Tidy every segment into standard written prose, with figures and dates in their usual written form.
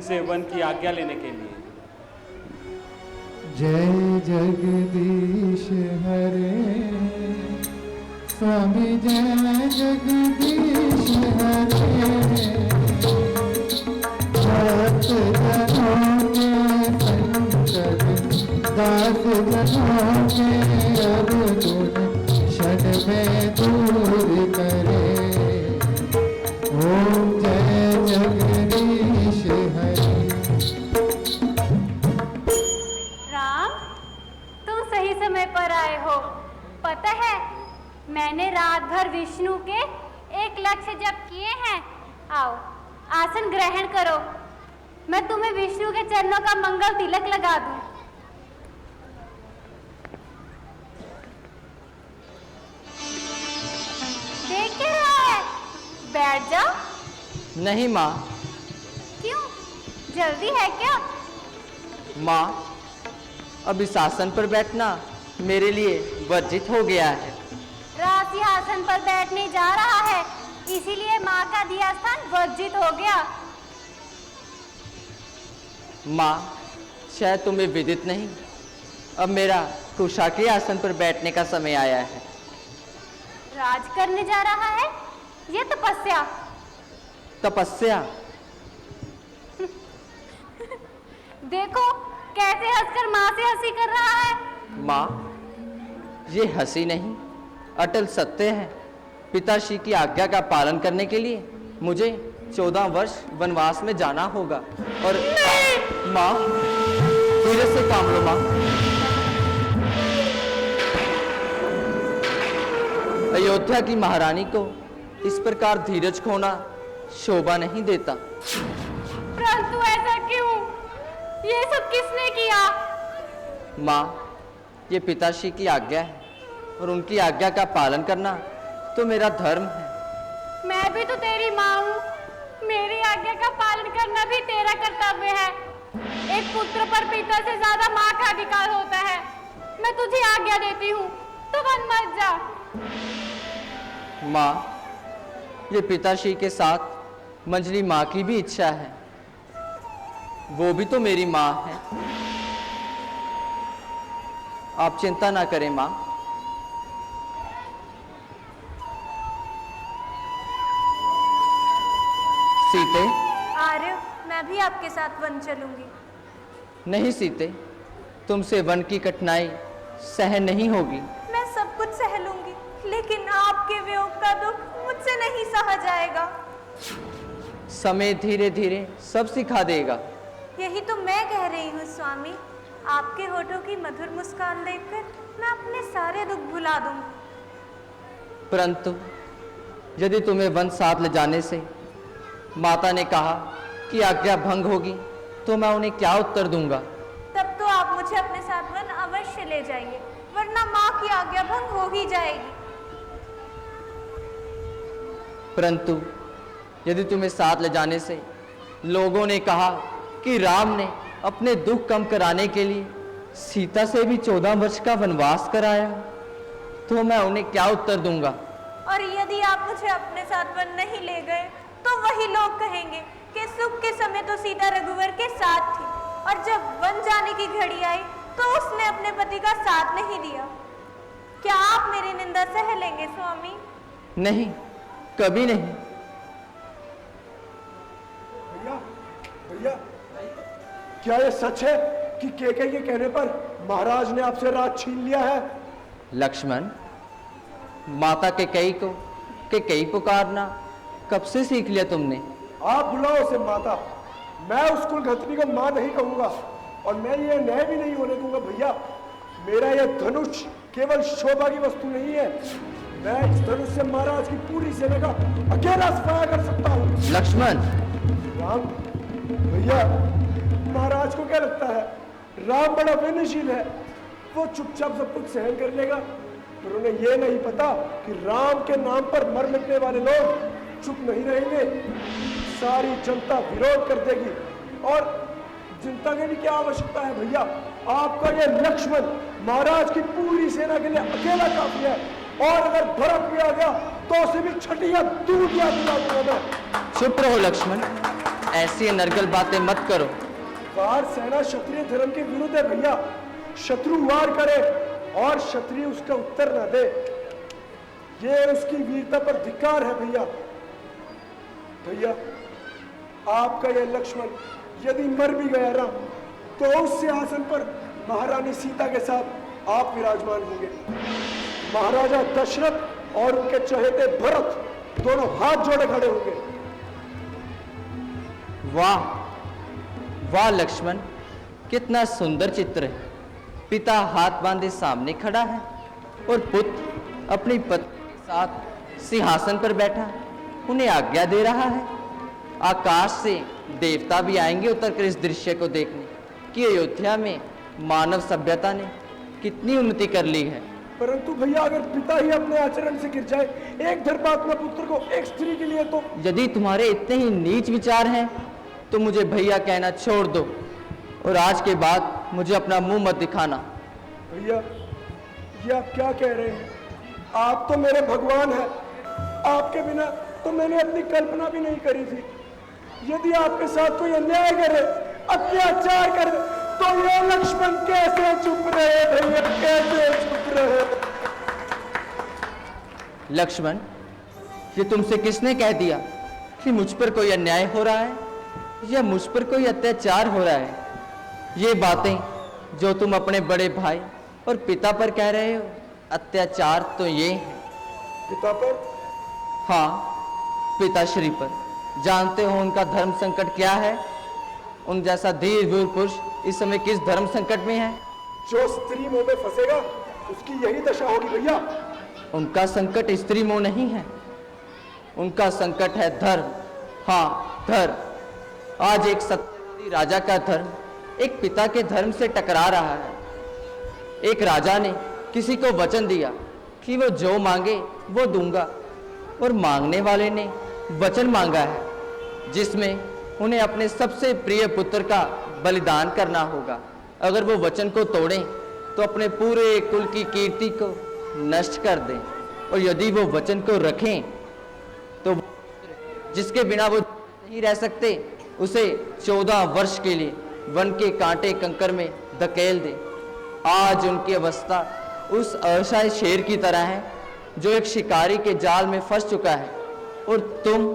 उनसे वन की आज्ञा लेने के लिए। जय जगदीश हरे स्वामी, जय जगदीश हरे। भक्त जनों के संकट, दास जनों के अवगुण क्षण में दूर करे। ओम जय जगदीश हरे। राम, तुम सही समय पर आए हो। पता है, मैंने रात भर विष्णु के 1 लक्ष्य जप किए हैं। आओ, आसन ग्रहण करो, मैं तुम्हें विष्णु के चरणों का मंगल तिलक लगा दूं। देख क्या रहा है? बैठ जाओ। नहीं माँ। क्यों, जल्दी है क्या? माँ, अब इस आसन पर बैठना मेरे लिए वर्जित हो गया है। राज सिंहासन पर बैठने जा रहा है, इसीलिए माँ का दिया स्थान वर्जित हो गया। माँ, शायद तुम्हें विदित नहीं, अब मेरा कुशा के आसन पर बैठने का समय आया है। राज करने जा रहा है? ये तपस्या। तपस्या? देखो कैसे हंसकर माँ से हंसी कर रहा है। माँ, ये हंसी नहीं, अटल सत्य है। पिताश्री की आज्ञा का पालन करने के लिए मुझे 14 वर्ष वनवास में जाना होगा। और माँ, धीरे से काम लो माँ। अयोध्या की महारानी को इस प्रकार धीरज खोना शोभा नहीं देता। परंतु ऐसा क्यों? ये सब किसने किया? माँ, ये पिताश्री की आज्ञा है और उनकी आज्ञा का पालन करना तो मेरा धर्म है। मैं भी तो तेरी माँ हूँ, मेरी आज्ञा का पालन करना भी तेरा कर्तव्य है। एक पुत्र पर पिता से ज्यादा माँ का अधिकार होता है। मैं तुझे आज्ञा देती हूँ, तो वन मत जा। माँ, ये पिताश्री के साथ मंजली माँ की भी इच्छा है, वो भी तो मेरी माँ है। आप चिंता ना करें माँ। सीते। आर्य, मैं भी आपके साथ वन चलूंगी। नहीं सीते, तुमसे वन की कठिनाई सहन नहीं होगी। मैं सब कुछ सह लूंगी, लेकिन आपके वियोग का दुख मुझसे नहीं सहा जाएगा। समय धीरे धीरे सब सिखा देगा। यही तो मैं कह रही हूँ स्वामी। आपके होठों की मधुर मुस्कान देखकर मैं अपने सारे दुख भुला दूंगी। परंतु यदि तुम्हें वन साथ ले जाने से माता ने कहा कि आज्ञा भंग होगी, तो मैं उन्हें क्या उत्तर दूंगा? तब तो आप मुझे अपने साथ वन अवश्य ले जाइए, वरना माँ की आज्ञा भंग हो ही जाएगी। परंतु यदि तुम्हें साथ ले जाने से लोगों ने कहा कि राम ने अपने दुख कम कराने के लिए सीता से भी 14 वर्ष का वनवास कराया, तो मैं उन्हें क्या उत्तर दूंगा? और यदि आप मुझे अपने साथ वन नहीं ले गए, तो वही लोग कहेंगे कि सुख के समय तो सीता रघुवर के साथ थी, और जब वन जाने की घड़ी आई तो उसने अपने पति का साथ नहीं दिया। क्या आप मेरी निंदा सह लेंगे स्वामी? नहीं, कभी नहीं। भैया, भैया, क्या ये सच है कि केके के कहने पर महाराज ने आपसे राज छीन लिया है? लक्ष्मण, माता के कई पुकारना कब से सीख लिया तुमने? आप बुलाओ उसे माता, मैं उस कुलघटनी को मां नहीं कहूंगा, और मैं ये न्याय भी नहीं होने दूंगा। भैया, मेरा यह धनुष केवल शोभा की वस्तु नहीं है, मैं इस धनुष से महाराज की पूरी सेना का अकेला सफाया कर सकता हूँ। लक्ष्मण। राम, भैया, महाराज को क्या लगता है राम बड़ा विनयशील है, वो चुपचाप सब कुछ सहन कर लेगा, पर उन्हें यह नहीं पता कि राम के नाम पर मर मिटने वाले लोग चुप नहीं रहेंगे। सारी जनता विरोध कर देगी, और जनता की भी क्या आवश्यकता है भैया? आपका ये लक्ष्मण महाराज की पूरी सेना के लिए अकेला काफी है, और अगर भरत भी आ गया तो उसे भी छठियां दूर दिया दूंगा मैं। चुप रहो लक्ष्मण। ऐसी अनर्गल बातें मत करो। वार सेना क्षत्रिय धर्म के विरुद्ध है भैया। शत्रु वार करे और क्षत्रिय उसका उत्तर न दे, ये उसकी वीरता पर धिक्कार है भैया। भैया आपका यह लक्ष्मण यदि मर भी गया ना, तो उस सिंहासन पर महारानी सीता के साथ आप विराजमान होंगे। महाराजा दशरथ और उनके चहेते भरत दोनों हाथ जोड़े खड़े होंगे। वाह वाह लक्ष्मण, कितना सुंदर चित्र है। पिता हाथ बांधे सामने खड़ा है और पुत्र अपनी पत्नी के साथ सिंहासन पर बैठा उन्हें आज्ञा दे रहा है। आकाश से देवता भी आएंगे उतरकर इस दृश्य को देखने कि अयोध्या में मानव सभ्यता ने कितनी उन्नति कर ली है। परंतु भैया अगर पिता ही अपने आचरण से गिर जाए, एक धर्मात्मा पुत्र को एक स्त्री के लिए, तो यदि तुम्हारे इतने ही नीच विचार हैं तो मुझे भैया कहना छोड़ दो और आज के बाद मुझे अपना मुंह मत दिखाना। भैया ये आप क्या कह रहे हैं? आप तो मेरे भगवान हैं। आपके बिना तो मैंने अपनी कल्पना भी नहीं करी थी। यदि आपके साथ कोई अन्याय करे, अत्याचार करे, तो ये लक्ष्मण कैसे चुप रहे भैया, कैसे चुप रहे? लक्ष्मण, ये तुमसे किसने कह दिया कि मुझ पर कोई अन्याय हो रहा है या मुझ पर कोई अत्याचार हो रहा है? ये बातें जो तुम अपने बड़े भाई और पिता पर कह रहे हो, अत्याचार तो ये है। पिता पर? हाँ, पिताश्री पर। जानते हो उनका धर्म संकट क्या है? उन जैसा धीर वीर पुरुष इस समय किस धर्म संकट में है? जो स्त्री मोह में फंसेगा उसकी यही दशा होगी भैया। उनका संकट स्त्री मोह नहीं है, उनका संकट है धर्म। हाँ, धर्म। आज एक सत्यवादी राजा का धर्म एक पिता के धर्म से टकरा रहा है। एक राजा ने किसी को वचन दिया कि वो जो मांगे वो दूंगा, और मांगने वाले ने वचन मांगा है जिसमें उन्हें अपने सबसे प्रिय पुत्र का बलिदान करना होगा। अगर वो वचन को तोड़ें तो अपने पूरे कुल की कीर्ति को नष्ट कर दें, और यदि वो वचन को रखें तो जिसके बिना वो नहीं रह सकते उसे 14 वर्ष के लिए वन के कांटे कंकर में धकेल दे। आज उनकी अवस्था उस असहाय शेर की तरह है जो एक शिकारी के जाल में फंस चुका है, और तुम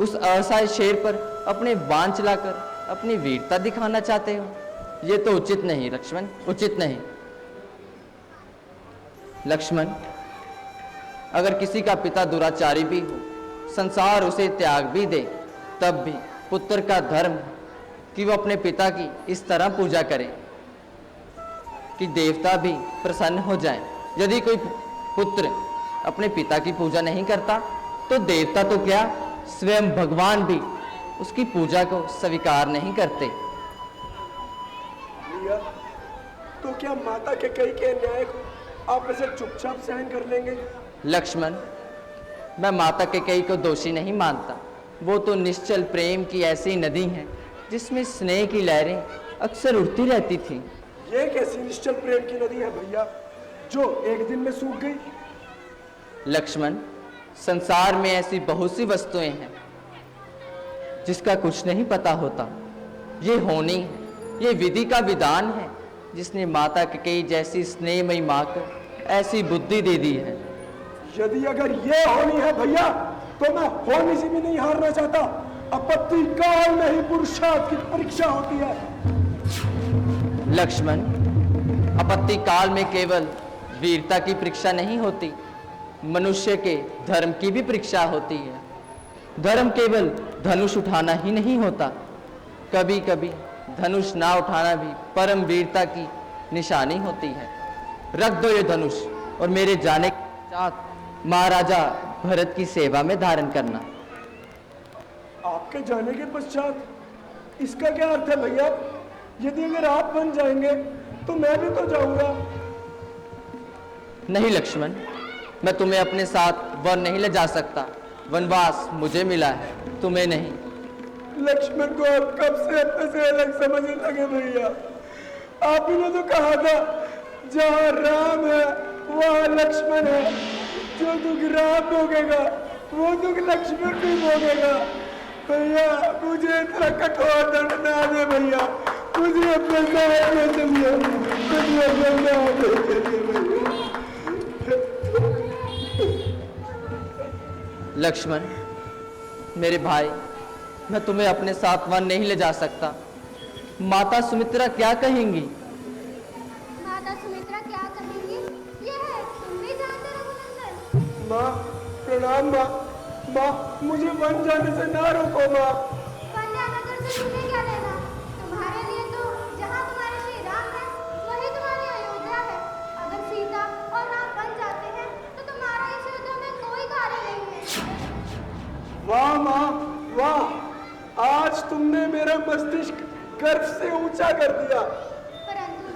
उस असहाय शेर पर अपने बाण चलाकर अपनी वीरता दिखाना चाहते हो। ये तो उचित नहीं लक्ष्मण, उचित नहीं। लक्ष्मण, अगर किसी का पिता दुराचारी भी हो, संसार उसे त्याग भी दे, तब भी पुत्र का धर्म है कि वो अपने पिता की इस तरह पूजा करे कि देवता भी प्रसन्न हो जाएं। यदि कोई पुत्र अपने पिता की पूजा नहीं करता तो देवता तो क्या, स्वयं भगवान भी उसकी पूजा को स्वीकार नहीं करते। भैया, तो क्या माता के कई के अन्याय को आप ऐसे चुपचाप सहन कर लेंगे? लक्ष्मण, मैं माता के कई को दोषी नहीं मानता। वो तो निश्चल प्रेम की ऐसी नदी है जिसमें स्नेह की लहरें अक्सर उठती रहती थी। ये कैसी निश्चल प्रेम की नदी है भैया जो एक दिन में सूख गई? लक्ष्मण, संसार में ऐसी बहुत सी वस्तुएं हैं जिसका कुछ नहीं पता होता। ये होनी है, ये विधि का विधान है जिसने माता के कई जैसी स्नेहमयी माँ को ऐसी बुद्धि दे दी है। यदि अगर ये होनी है भैया तो मैं होनी से भी नहीं हारना चाहता। आपत्ति काल में ही पुरुषार्थ की परीक्षा होती है। लक्ष्मण, आपत्ति काल में केवल वीरता की परीक्षा नहीं होती, मनुष्य के धर्म की भी परीक्षा होती है। धर्म केवल धनुष उठाना ही नहीं होता, कभी कभी धनुष ना उठाना भी परम वीरता की निशानी होती है। रख दो ये धनुष और मेरे जाने के पश्चात महाराजा भरत की सेवा में धारण करना। आपके जाने के पश्चात इसका क्या अर्थ है भैया? यदि अगर आप बन जाएंगे तो मैं भी तो जाऊंगा। नहीं लक्ष्मण, मैं तुम्हें अपने साथ वन नहीं ले जा सकता। वनवास मुझे मिला है, तुम्हें नहीं। लक्ष्मण को आप कब से अपने से अलग समझने लगे भैया? आप ही ने तो कहा था जहाँ राम है वहाँ लक्ष्मण है। जो दुख राम भोगेगा वो दुख लक्ष्मण भी भोगेगा। भैया मुझे इतना कठोर दंड ना दे भैया, मुझे अपने साथ में चलिए, मुझे अपने साथ में चलिए भैया। लक्ष्मण, मेरे भाई, मैं तुम्हें अपने साथ वन नहीं ले जा सकता। माता सुमित्रा क्या कहेंगी? माता सुमित्रा क्या कहेंगी ये है तुम भी जानते रघुनंदन। माँ प्रणाम माँ, माँ मुझे वन जाने से ना रोको माँ। वन जाना कर से तुम्हें क्या लेना? तुम्हारे लिए तो जहाँ तुम्हारे श्री राम है वही तुम्हारी अयोध्या है। अगर सीता और राम वन जाते हैं तो तुम्हारा इस युद्ध में कोई कार्य नहीं है। वाह माँ वाह, आज तुमने मेरा मस्तिष्क गर्व से ऊंचा कर दिया। परंतु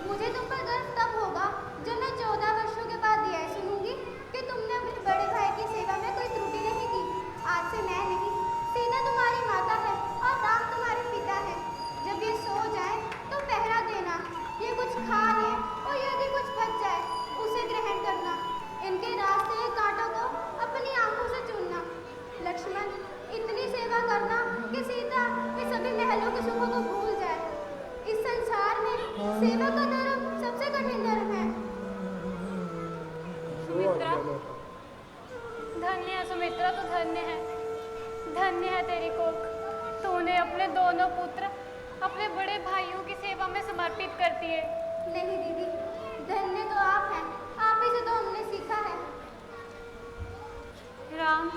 मुझे तुम पर गर्व तब होगा जब मैं 14 वर्षों के बाद यह सुनूंगी कि तुमने अपने बड़े भाई की सेवा में कोई त्रुटि नहीं की। आज से मैं नहीं, सीता तुम्हारी माता है और राम तुम्हारे पिता है। जब ये सो जाए तो पहरा देना, ये कुछ खा ले और यदि कुछ बच जाए उसे ग्रहण करना। इनके रास्ते के कांटों को अपनी आंखों से चुनना। लक्ष्मण, इतनी सेवा करना कि सीता ये सभी महलों के सुखों को भूल जाए। इस संसार में सेवा का धर्म सबसे कठिन धर्म है। सुमित्रा, धन्य है सुमित्रा, तो धन्य है, धन्य है तेरी कोख। तूने अपने दोनों पुत्र अपने बड़े भाइयों की सेवा में समर्पित कर दिए। नहीं दीदी, धन्य तो आप हैं, आप ही से तो हमने सीखा है। राम,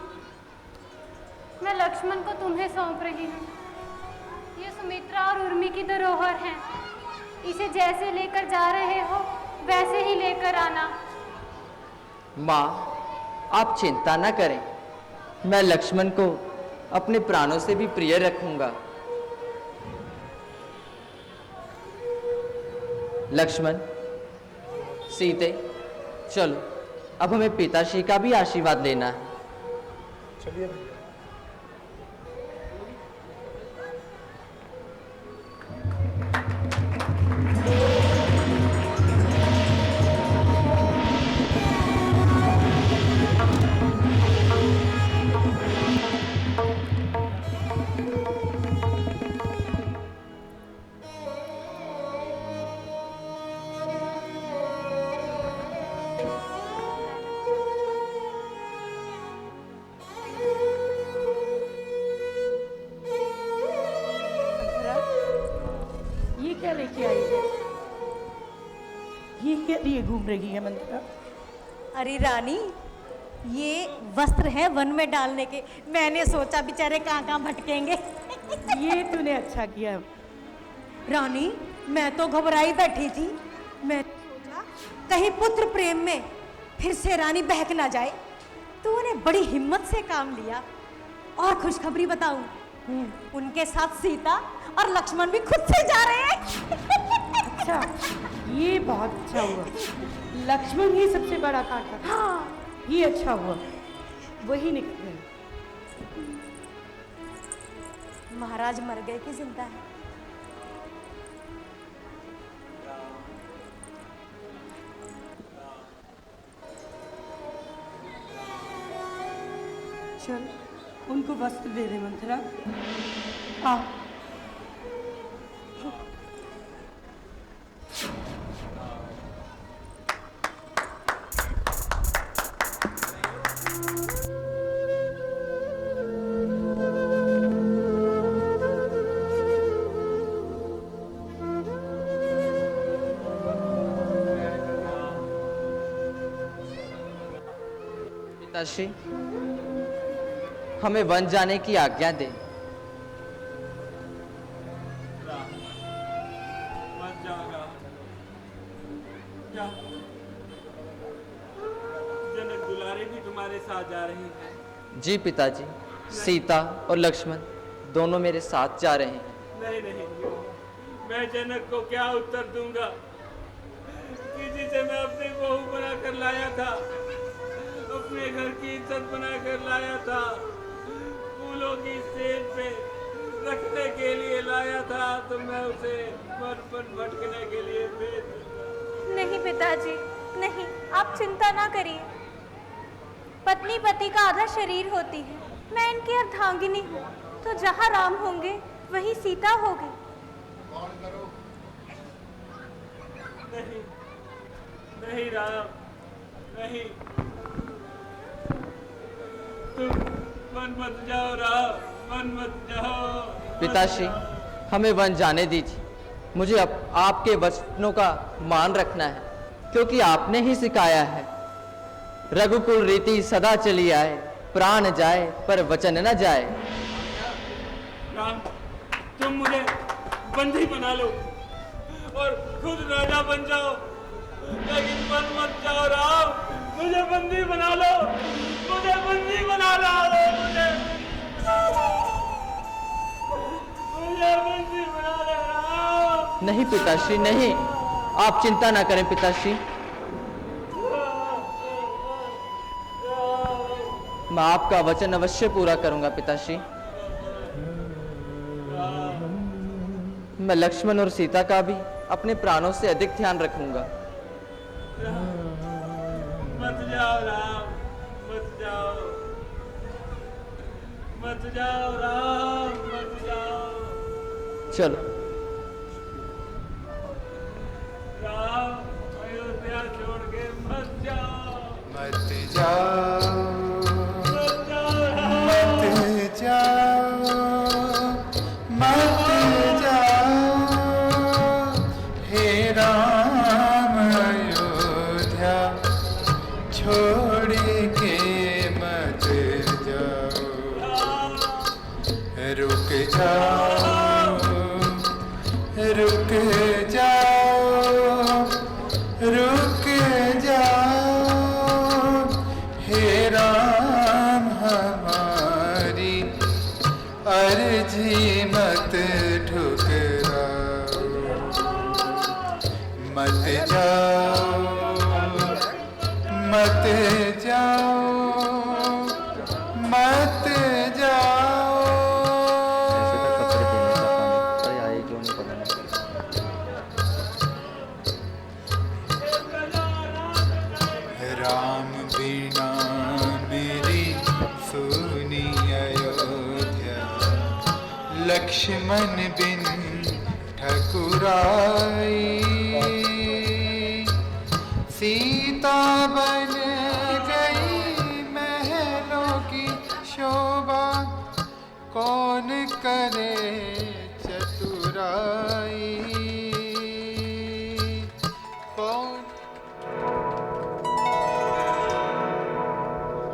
मैं लक्ष्मण को तुम्हें सौंप रही हूँ। ये सुमित्रा और उर्मी की धरोहर है। इसे जैसे लेकर जा रहे हो वैसे ही लेकर आना। माँ, आप चिंता न करें, मैं लक्ष्मण को अपने प्राणों से भी प्रिय रखूंगा। लक्ष्मण, सीते, चलो अब हमें पिताश्री का भी आशीर्वाद लेना है। चलिए भैया। लेके आई है, ये क्या लिए घूम रही है मंत्रा? अरे रानी, ये वस्त्र है वन में डालने के। मैंने सोचा बेचारे कहाँ भटकेंगे। ये तूने अच्छा किया। रानी, मैं तो घबराई बैठी थी। मैं सोचा कहीं पुत्र प्रेम में फिर से रानी बहक ना जाए। तूने बड़ी हिम्मत से काम लिया। और खुशखबरी बताऊं, उनके साथ सीता और लक्ष्मण भी खुद से जा रहे हैं। अच्छा, ये बहुत अच्छा हुआ। लक्ष्मण ही सबसे बड़ा कांटा था। हाँ, ये अच्छा हुआ, वही निकल गए। महाराज मर गए कि जिंदा है? चल, उनको वस्त्र दे दे मंथरा। आ पिताश्री, हमें वन जाने की आज्ञा दे। मत जाओ, क्या जनक दुलारी भी तुम्हारे साथ जा रही है? जी पिताजी, सीता और लक्ष्मण दोनों मेरे साथ जा रहे हैं। नहीं नहीं, मैं जनक को क्या उत्तर दूंगा कि जिसे मैं अपनी बहू बनाकर लाया था, अपने घर की इज्जत बनाकर लाया था, फूलों की सेज पे रखने के लिए लाया था, तो मैं उसे वन वन भटकने के लिए भेज दूंगा। नहीं पिताजी, नहीं, आप चिंता ना करिए। पत्नी पति का आधा शरीर होती है। मैं इनकी अर्धांगिनी हूँ। तो जहाँ राम होंगे वहीं सीता होगी। नहीं नहीं राम, नहीं, तुम वन मत जाओ राम, वन मत जाओ। पिताश्री, हमें वन जाने दीजिए। मुझे आपके वचनों का मान रखना है, क्योंकि आपने ही सिखाया है, रघुकुल रीति सदा चली आए, प्राण जाए पर वचन न जाए। राम, तुम मुझे बंदी बना लो और खुद राजा बन जाओ, लेकिन वन मत जाओ राम। मुझे बंदी बना लो, मुझे बंदी बना लो, मुझे बंदी बना लो राम। नहीं पिताश्री, नहीं, आप चिंता ना करें पिताश्री। मैं आपका वचन अवश्य पूरा करूंगा पिताश्री। मैं लक्ष्मण और सीता का भी अपने प्राणों से अधिक ध्यान रखूंगा। मत जाओ राम, मत जाओ, मत जाओ राम, मत जाओ। चलो राम, अयोध्या छोड़ के मत जाओ, मत जाओ, मत जाओ राम। मत जाओ, मत जाओ, हे राम अयोध्या छोड़ के मत जाओ, रुक जाओ, रुक जाओ, रुक जाओ, हे राम हमारी अर्जी मत ठुकराओ, मत जाओ, मत जाओ, मत जाओ। राम बिना मेरी सुनी अयोध्या, लक्ष्मण बिन ठकुराई, सीता बन